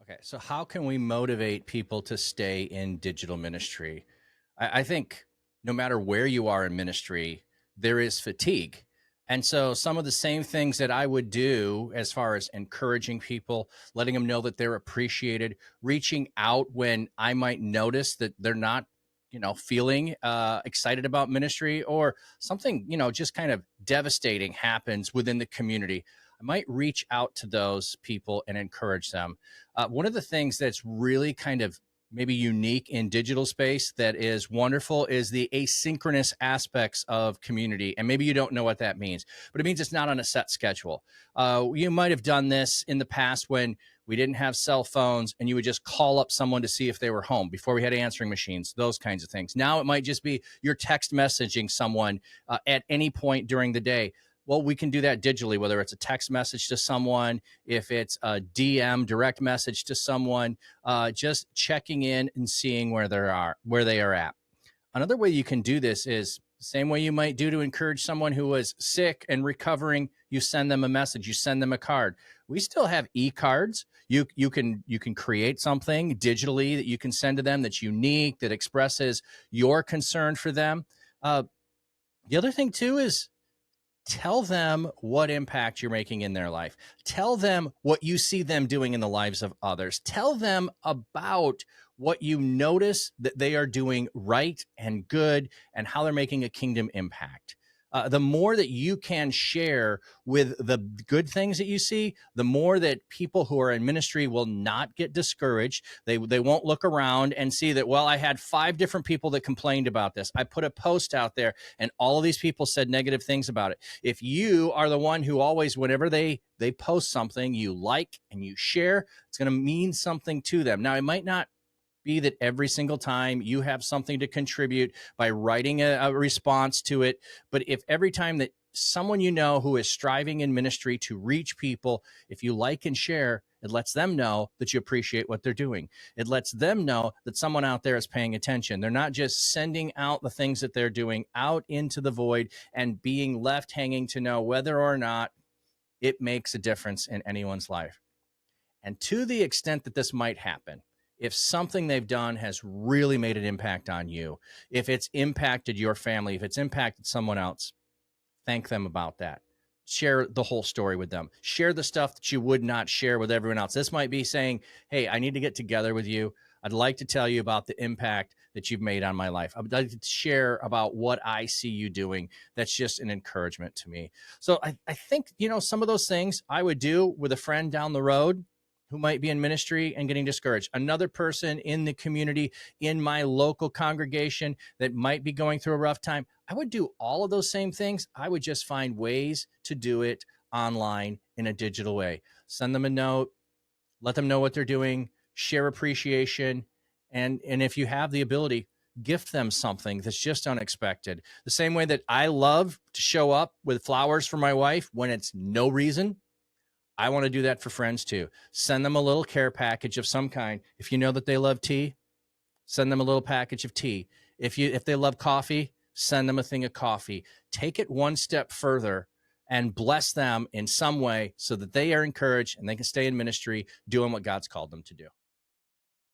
Okay, so how can we motivate people to stay in digital ministry? I think no matter where you are in ministry, there is fatigue. And so, some of the same things that I would do as far as encouraging people, letting them know that they're appreciated, reaching out when I might notice that they're not, feeling excited about ministry or something, just kind of devastating happens within the community. I might reach out to those people and encourage them. One of the things that's really kind of maybe unique in digital space that is wonderful is the asynchronous aspects of community. And maybe you don't know what that means, but it means it's not on a set schedule. You might have done this in the past when we didn't have cell phones and you would just call up someone to see if they were home before we had answering machines, those kinds of things. Now it might just be you're text messaging someone at any point during the day. Well, we can do that digitally, whether it's a text message to someone, if it's a DM direct message to someone, just checking in and seeing where they are at. Another way you can do this is the same way you might do to encourage someone who was sick and recovering. You send them a message, you send them a card. We still have e-cards. You can create something digitally that you can send to them that's unique, that expresses your concern for them. Uh, the other thing too is tell them what impact you're making in their life. Tell them what you see them doing in the lives of others. Tell them about what you notice that they are doing right and good and how they're making a kingdom impact. The more that you can share with the good things that you see, the more that people who are in ministry will not get discouraged. They won't look around and see that, well, I had 5 different people that complained about this. I put a post out there and all of these people said negative things about it. If you are the one who always, whenever they post something, you like and you share, it's going to mean something to them. Now, it might not be that every single time you have something to contribute by writing a response to it, but if every time that someone you know who is striving in ministry to reach people, if you like and share, it lets them know that you appreciate what they're doing. It lets them know that someone out there is paying attention. They're not just sending out the things that they're doing out into the void and being left hanging to know whether or not it makes a difference in anyone's life. And to the extent that this might happen, if something they've done has really made an impact on you, if it's impacted your family, if it's impacted someone else, thank them about that. Share the whole story with them. Share the stuff that you would not share with everyone else. This might be saying, hey, I need to get together with you. I'd like to tell you about the impact that you've made on my life. I'd like to share about what I see you doing. That's just an encouragement to me. So I think, some of those things I would do with a friend down the road who might be in ministry and getting discouraged. Another person in the community, in my local congregation that might be going through a rough time. I would do all of those same things. I would just find ways to do it online in a digital way. Send them a note, let them know what they're doing, share appreciation. And if you have the ability, gift them something that's just unexpected. The same way that I love to show up with flowers for my wife when it's no reason, I want to do that for friends too. Send them a little care package of some kind. If you know that they love tea, send them a little package of tea. If they love coffee, send them a thing of coffee. Take it one step further and bless them in some way so that they are encouraged and they can stay in ministry doing what God's called them to do.